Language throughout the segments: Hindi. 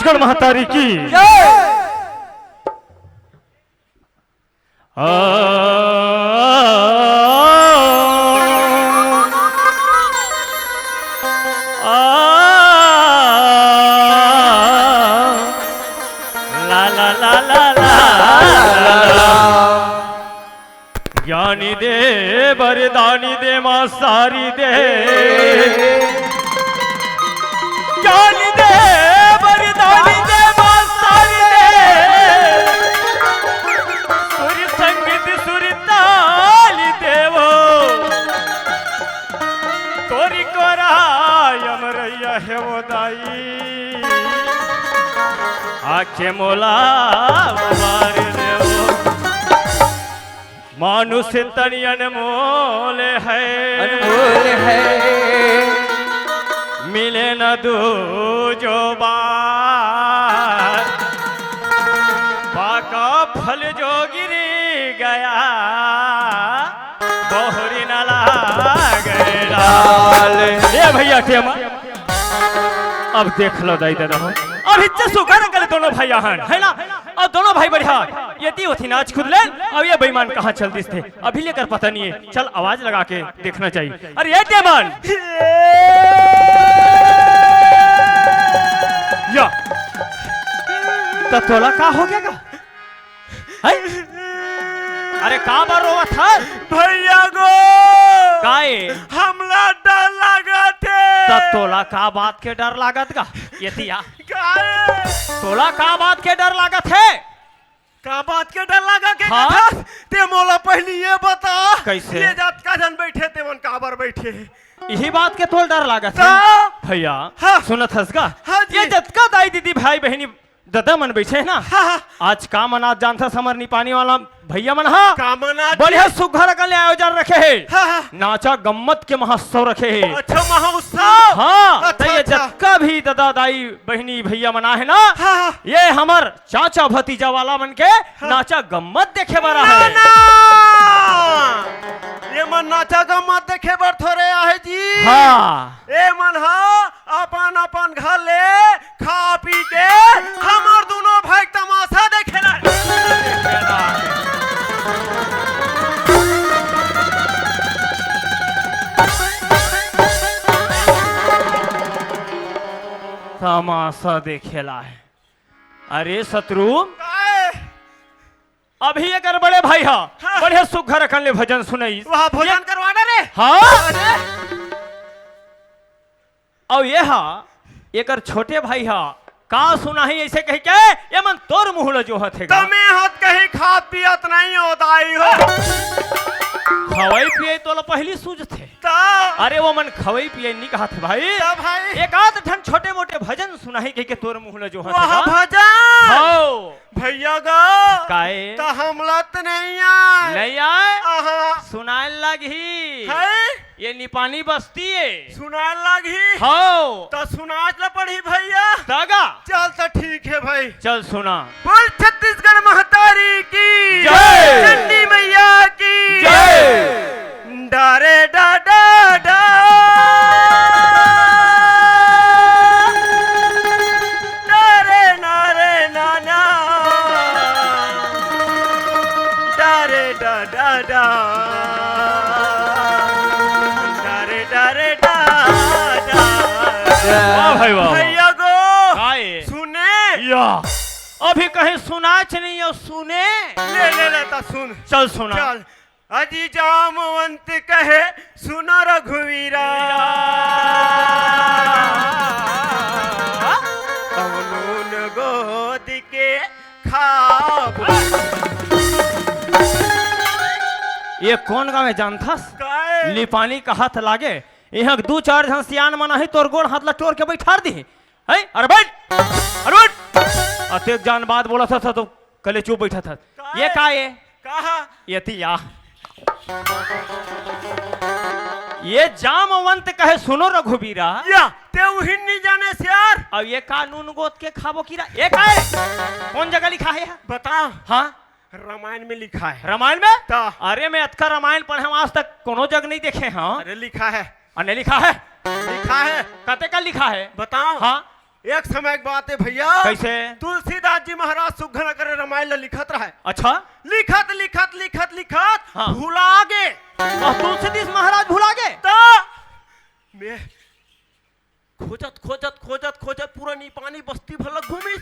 छत्तीसगढ़ महतारी की ज्ञानी दे वरदानी दे मां सारी दे ज्ञानी दे वरदानी दे मां सारी दे सुर संगीत सुर ताल देवो तोरी कोरा यमरैया है वो दाई आखे मोला मार देवो मानुष तनि अनमोल है मिले न दूजो बार पाका फल जो गिरी गया बहुरी न लाल ये भैया टेमा अब देख लो दाई दादा अब इच्छा सुकर कर दोनों भाई है ना और दोनों भाई बढ़िया यदि होती नाच खुद ले अब ये बेईमान कहाँ चलती थे अभी लेकर पता नहीं है चल आवाज लगा के देखना चाहिए अरे ये बेईमान या तोला का हो गया का है? अरे का बार रोवा था भैया गो काए हमला डर लगा थे तोला का बात के डर लागत का यदि आ काहे तोला का बात के डर लागत है का बात के डर लगा के हाँ? था ते मोला पहले ये बता कैसे? ये जात का जन बैठे ते मन काबर बैठे यही बात के तोल डर लागत है भैया हाँ? सुनत हस का हाँ जी। ये जतका दाई दीदी भाई बहनी दादा मन बैठे है ना हाँ। आज का मना जानता समर नी पानी वाला भैया मन हाँ कामना बढ़िया सुघर का ले आयोजन रखे है हाँ। नाचा गम्मत के महोत्सव रखे है अच्छा महोत्सव हाँ अच्छा, तो ये अच्छा। जतका भी दादा दाई बहनी भैया मना है ना हाँ। ये हमर चाचा भतीजा वाला मन के नाचा गम्मत देखे बरा है ये मन नाचा का मत देखे बर थोड़े आहे जी हाँ ए मन हा अपन अपन घर ले खा पी के हमर दोनों भाई तमाशा देखेला तमाशा देखेला है अरे शत्रु अभी एक बड़े भाई हा हाँ। बढ़िया सुघर रखन ले भजन सुनई वहाँ भोजन करवाना रे हाँ अरे और ये हा एकर छोटे भाई हा का सुना ही ऐसे कह के ये मन तोर मुहल जो हथे तमे हाथ कहीं खा पियत नहीं होताई हो खवई पिए तो पहली सूझ थे ता अरे वो मन खवई पिए नहीं कहा थे भाई ता भाई एक आध ठन छोटे मोटे भजन सुनाई कह के तोर मुहल जो वहाँ हथे भजन हाओ भैया गा काए ता हमला तो नहीं आए नहीं आए आहा सुनाए लगी है ये निपानी बस्ती है सुनाए लगी हाओ तो सुनाच ला पड़ी भैया दागा चल तो ठीक है भाई चल सुना बोल छत्तीसगढ़ महतारी की जय। चंडी मैया की जय। डारे डा डा डा डारे नारे नाना डारे डा डा डा डारे डारे डा डा वाह भाई वाह भैया गो काए सुने या अभी कहीं सुनाच नहीं हो सुने ले ले लेता सुन चल सुना चल अजी जामवंत कहे सुनो रघुवीरा कौनून गोद के खाब ये कौन गाँव है जानथस काहे लिपानी का हाथ लागे यहाँ दो चार जन सियान मना है तोर गोड़ हाथ ला टोर के बैठार दी है अरे बैठ अरे बैठ अतेक जान बात बोला था तो कले चुप बैठा था ये का ये कहा ये थी या ये जामवंत कहे सुनो रघुबीरा या ते उहिन नहीं जाने से यार अब ये कानून गोद के खाबो कीरा ये का है कौन जगह लिखा है बता हाँ रामायण में लिखा है रामायण में ता अरे मैं अतका रामायण पढ़े हम आज तक कोनो जग नहीं देखे हाँ अरे लिखा है अने लिखा है लिखा है कते का लिखा है बताओ हाँ एक समय की बात है भैया। कैसे? तुलसीदास जी महाराज सुघन करे रामायण ला लिखत रहे। अच्छा। लिखत लिखत लिखत लिखत हाँ। भुला गे। तुलसीदास महाराज भुला गए। तो मैं खोजत खोजत खोजत खोजत पूरा पानी बस्ती भर घूमी।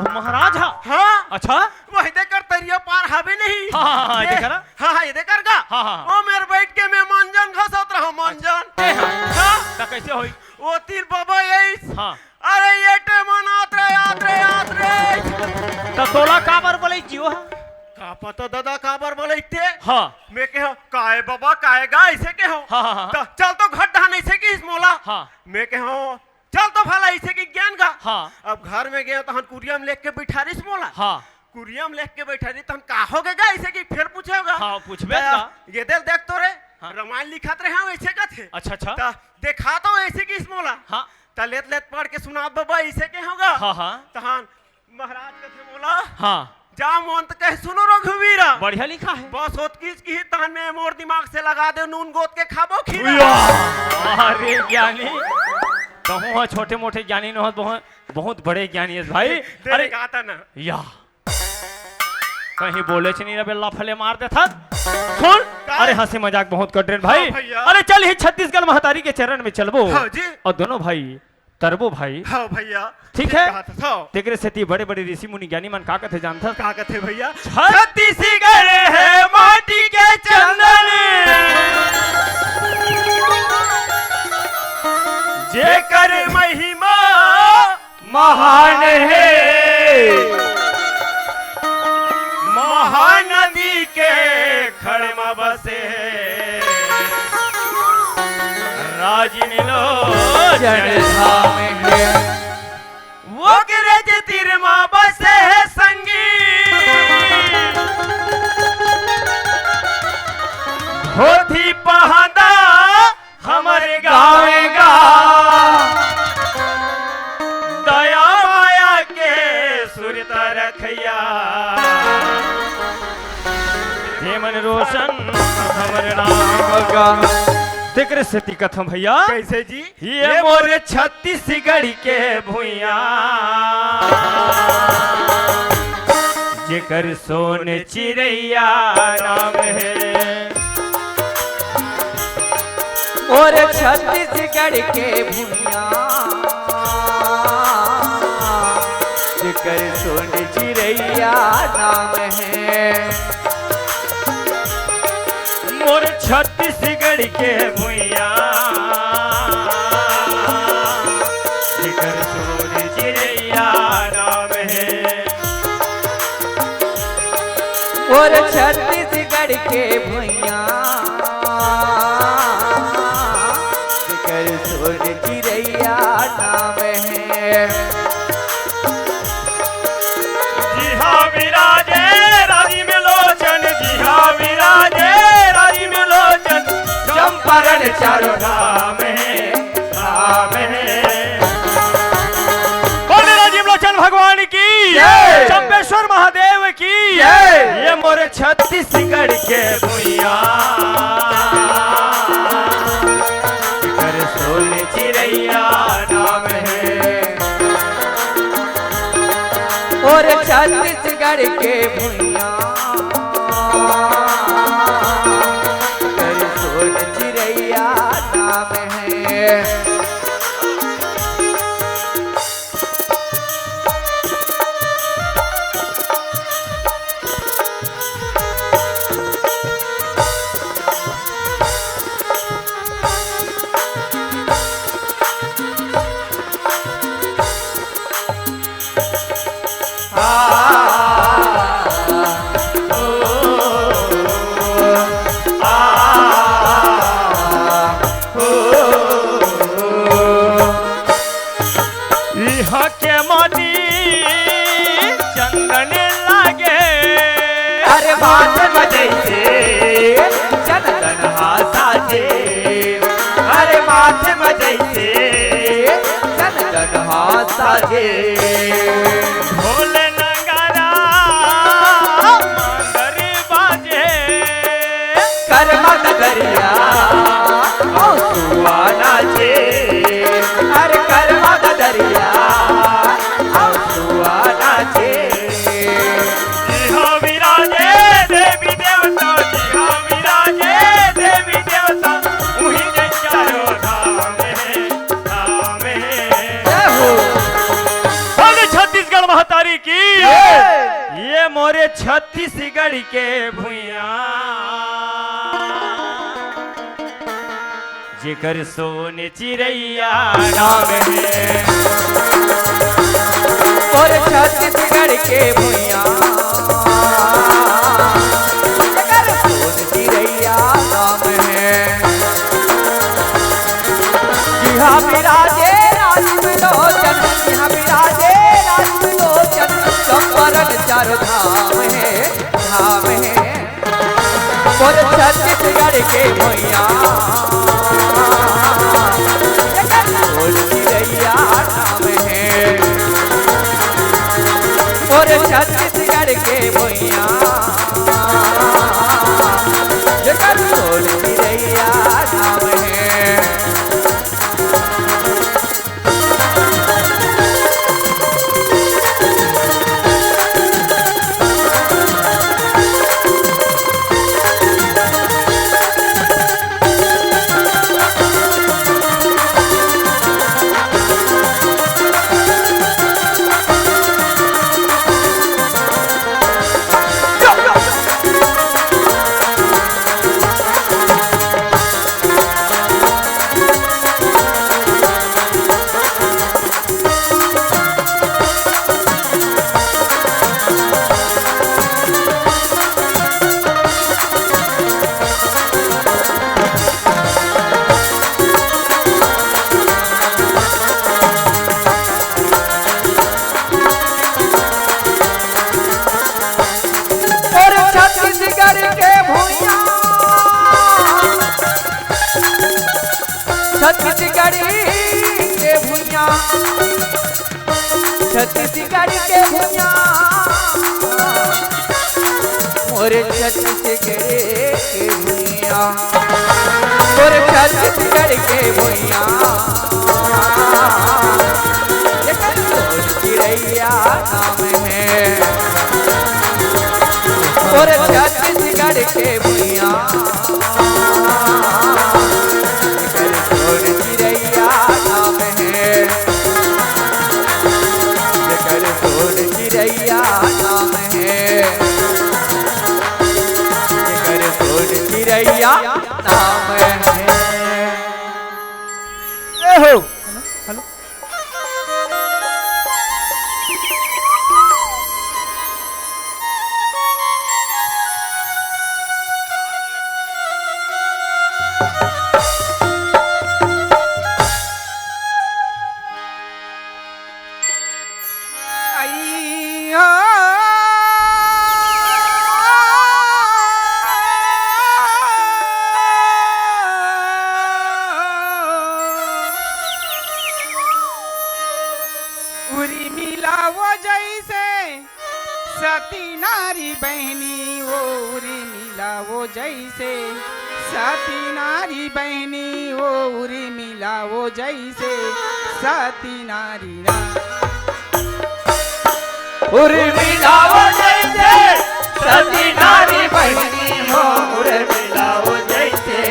महाराज हाँ। अच्छा। वही देकर तरिया पार हवे नहीं। हाँ ये देखा। हाँ ये देकर गा। हाँ। ओ मेरे बैठ के मैं मंजन घसत रहा मंजन। हाँ। कैसे होई? वो तीर बाबा यही। हाँ। अरे ये टे मनात रे याद रे। तो तोला काबर बोले जियो? का पता दादा काबर बोले थे। हाँ। मैं कहो काहे बाबा काहे गा ऐसे के हो। हाँ हाँ। तो चल तो घट ढाने से की इस मोला। हाँ। मैं कहो चल तो भला ऐसे की ज्ञान गा। हाँ। अब घर में गया तो हम कुरिया में लेख के बैठा रही मोला। हाँ। कुरिया में लेख के बैठा रही तो हम का हो गएगा ऐसे की फिर पूछेगा। हाँ पूछबे का। ये देख तो रे। हाँ। रामायण लिखत रहे हम ऐसे का थे। अच्छा अच्छा। तो देखा तो ऐसे की इस मोला। हाँ। तो लेत लेत पढ़ के सुना बाबा ऐसे के होगा। हाँ हाँ। तहान महाराज के थे बोला। हाँ। जा मोंत कह सुनो रघुवीरा। बढ़िया लिखा है। बस होत की तहन में मोर दिमाग से लगा दे नून गोद के खाबो खीरा। अरे ज्ञानी तो छोटे मोटे ज्ञानी न हो, बहुत बड़े ज्ञानी है भाई। अरे गाता ना या कहीं बोले नहीं बेल्ला फले मार दे था। सुन। अरे हंसी मजाक बहुत कर रहे भाई। अरे चल ही छत्तीसगढ़ महतारी के चरण में चलबो। हाँ जी। और दोनों भाई तरबो भाई। हाँ भैया। ठीक है। तेरे से बड़े बड़े ऋषि मुनि ज्ञानी मन का कहते जानता? का कहते भैया? छत्तीसगढ़ है माटी के चंदन, जेकर महिमा महान है। महानदी के खड़ में बसे राजिन लो जड़धाम है। वो गिरज तीर माँ बसे है संगी। होती पहाड़ा हमारे गावेगा, दया माया के सुरता रखिया। जेमन रोशन हमर नाम तेरे से कथम भैया। कैसे जी? ये मोरे छत्तीसगढ़ के भुइया, जेकर सोन चिड़ैया नाम है। और छत्तीसगढ़ के भुइया, जेकर सोन चिड़ैया नाम है। मोर छत्तीसगढ़ के भुइया, जेकर सोन चिड़ैया नाम है। और छत्तीसगढ़ के भुइया, जेकर सोन चिड़ैया नाम है। जी हाँ विराजे रानी में लोचन, जी हाँ विराजे रानी में लोचन, चंपारण चारों धाम है, धाम है। बोले राजीव लोचन भगवान की जय। चंपेश्वर महादेव की जय। ये मोरे छत्तीसगढ़ के भुइया, जेकर सोन चिड़ैया नाम है। और छत्तीसगढ़ के भुइया, जेकर सोन चिड़ैया नाम है। यहाँ के माटी चंदन लागे, अरे बात बजैसे चंदन साजे। अरे बात बजैसे चंदन साजे। ढोल नगारा मगर बाजे, कर्मा दरिया सुआ नाचे। अरे कर्मा दरिया छत्तीसगढ़ के भुइया जेकर सोन चिड़ैया नाम है और छत्तीसगढ़ के भुइया जेकर सोन चिड़ैया नाम है। यहाँ विराजे राजविलोचन, यहाँ विराजे राजविलोचन, चंपारण चार धाम है, धाम है। और छत्तीसगढ़ के भुइया जेकर सोन चिड़ैया नाम है। और छत्तीसगढ़ के भुइया जेकर सोन चिड़ैया नाम है। छत्तीसगढ़ के भुइया, छत्तीसगढ़ के भुइया, मोरे छत्तीसगढ़ के भुइया, मोरे छत्तीसगढ़ के भुइया जेकर सोन चिड़ैया नाम है। और छत्तीसगढ़ के भुइया जेकर सोन चिड़ैया नाम है, जेकर सोन चिड़ैया नाम है, जेकर सोन चिड़ैया नाम है। हेलो उरी मिलावो जैसे सती नारी बहनी, वो उरी मिलावो जैसे सती नारी बहनी, वो उरी मिलावो जैसे सती नारी ना। उरी मिलावो जैसे सती नारी बहनी हो, उरे मिलावो जैसे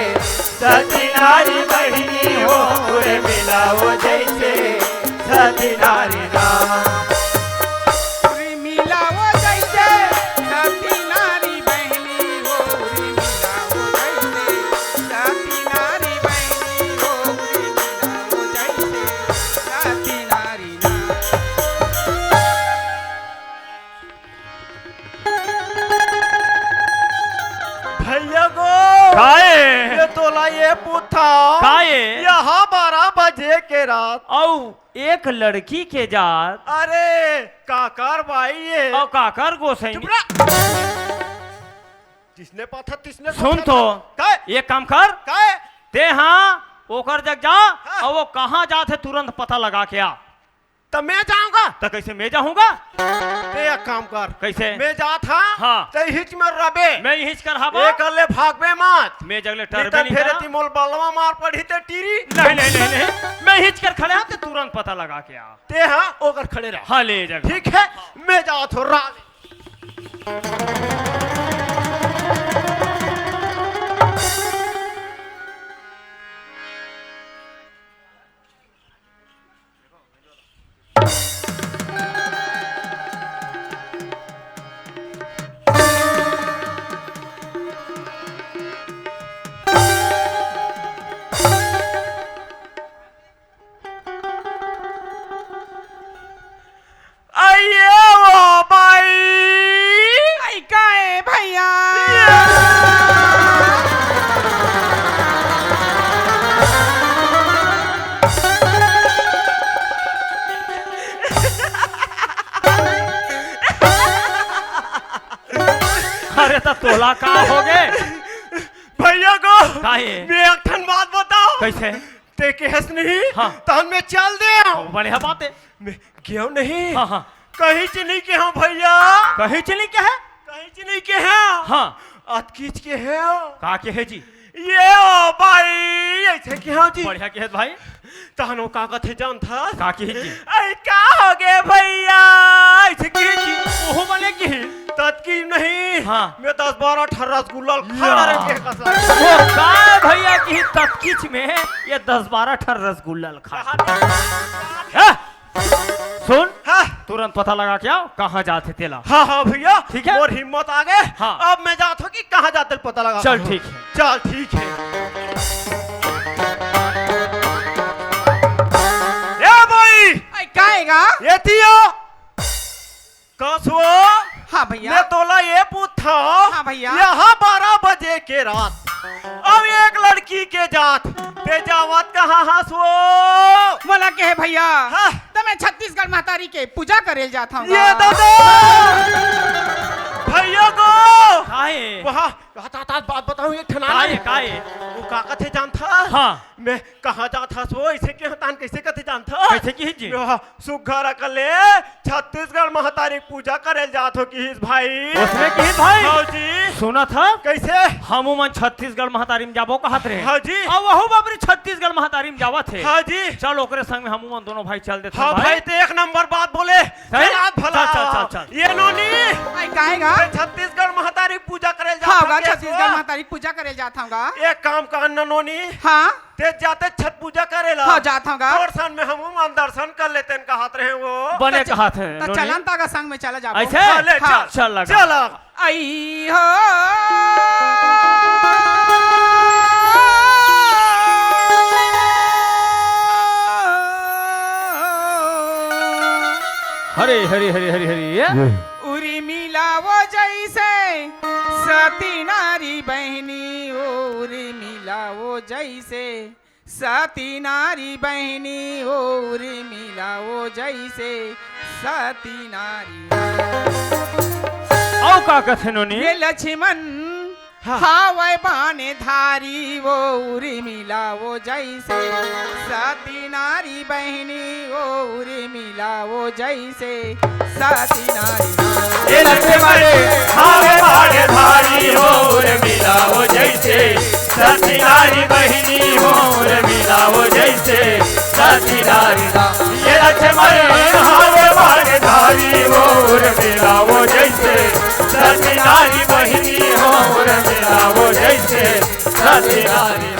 सती नारी बहनी हो, उरे मिलावो जैसे सती नारी ना। उरी मिलावो जैसे सती नारी बहनी, वो उरी मिलावो जैसे सती नारी बहनी, वो उरी मिलावो जैसे सती नारी ना। भैया गो काए ये तोला ये पूछा काए यहाँ 12 बजे के रात औ एक लड़की के जात अरे काकर भाई ये और काकर गोसाई चुप रह। किसने पाथा किसने सुन तो काय एक काम कर काय ते हाँ ओकर जग जा हाँ। और वो कहाँ जात है तुरंत पता लगा के आ। तो मैं जाऊंगा तो कैसे मैं जाऊंगा ते एक काम कर कैसे मैं जा था हाँ। ते हिच में रबे मैं हिच कर हवा एक अल्ले भागबे मत मैं जगले नहीं टरबे तो नहीं फिर करा। ती मोल बलवा मार पड़ी ते टीरी नहीं नहीं नहीं नहीं मैं हिच कर खड़े तो तुरंत पता लगा के आ। ते हाँ ओकर खड़े रह हाँ ले जगह ठीक है मैं जा थो रात तो तोला का हो गए भैया को काहे मैं एक ठन बात बताओ कैसे ते केस नहीं हाँ। तहन में चल दे बढ़िया बात है मैं क्यों नहीं हाँ हाँ कहीं चली के हूँ भैया कहीं चली क्या है कहीं चली के हैं हाँ अतकीच के है का के है जी ये ओ भाई ऐसे क्या जी बढ़िया के है भाई तहनो का कथे जान था का के है जी ऐ का हो गए भैया ऐसे की जी ओहो बने की तत्की नहीं हाँ। मैं 10-12 18 रसगुल्ला खा रहे के कसम वो का भैया की तत्कीच में ये 10-12 ठर रसगुल्ला खा है? सुन हाँ तुरंत पता लगा क्या कहाँ जाते तेला हाँ हाँ भैया ठीक है। और हिम्मत आ गए हाँ। अब मैं जाता हूँ कि कहाँ जाते पता लगा चल ठीक है चल ठीक है ए भाई काएगा ये थियो कसो हाँ भैया मैं तोला ये पूछा हाँ भैया। यहाँ 12 बजे के रात अब एक लड़की के जात ते जावत कहाँ हंसो बोला के है भैया हाँ। तो मैं छत्तीसगढ़ महतारी के पूजा करे जाता हूँ ये दादा भैया को काहे वहाँ बात बताऊँ एक ठना काहे काहे वो का कथे जानता हाँ मैं कहाँ जाता सो ऐसे के हतान कैसे कथे जानता कैसे की है जी सुघर अकले छत्तीसगढ़ महतारी पूजा करे जात हो कि भाई उसमें की भाई हाँ जी सुना था कैसे हम उमन छत्तीसगढ़ महतारी में जाबो कहत रहे हाँ जी अब वहु बाबरी छत्तीसगढ़ महतारी में जावा थे हाँ जी चल ओकरे संग में हम उमन दोनों भाई चल देते हाँ भाई तो एक नंबर बात बोले सही? रात भला चल, चल, चल, चल। ये नोनी काएगा छत्तीसगढ़ महतारी पूजा करे हाँ होगा जात छत्तीसगढ़ महतारी पूजा करे जाता हूँ एक काम कर नोनी हाँ ते जाते छठ पूजा करेला हाँ जाता हूँ दर्शन में हम मन दर्शन कर लेते हैं कहत रहे वो बने कहत है तो चलन तागा संग में चला जाओ ऐसे चले, हाँ। चल लगा चला आई हो हरे हरे हरे हरे हरे उरी मिलावो जैसे सती नारी बहनी उरी मिलावो जैसे सती नारी बहनी उरी मिलावो जैसे सती नारी औ का कथे नोनी ये लक्ष्मण हावै बाने धारी वो उरी मिलावो जैसे सती नारी बहनी वो उरी मिलावो जैसे सती नारी ये लक्ष्मण हावे बाड़े धारी होर मिलाओ जैसे सती नारी बहिनी होर मिलाओ जैसे सती नारी ये लक्ष्मण हावे बाड़े धारी होर मिलाओ जैसे सती नारी बहिनी होर मिलाओ जैसे सती नारी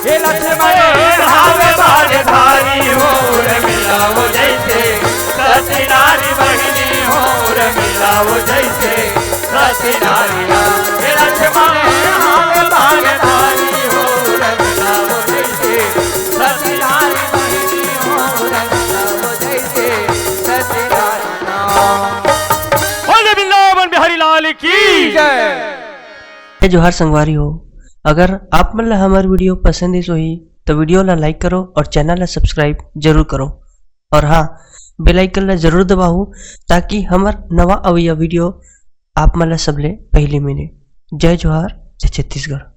ये लक्ष्मण हावे बाड़े धारी होर मिलाओ जैसे सती नारी बहिनी होर मिलाओ जैसे सती नारी ये लक्ष्मण हावे बाड़े धारी होर मिलाओ जैसे सती नारी बहिनी होर मिलाओ जैसे सती नारी बोले बिल्लावन बिहारी लाल की जय जोहार संगवारी हो। अगर आप मन ला हमार वीडियो पसंद ही सोही तो वीडियो ला लाइक करो और चैनल ला सब्सक्राइब जरूर करो और हाँ बेल आइकन ला जरूर दबाओ ताकि हमार नवा अवैया वीडियो आप मन ला सबले पहले मिले। जय जोहार जय छत्तीसगढ़।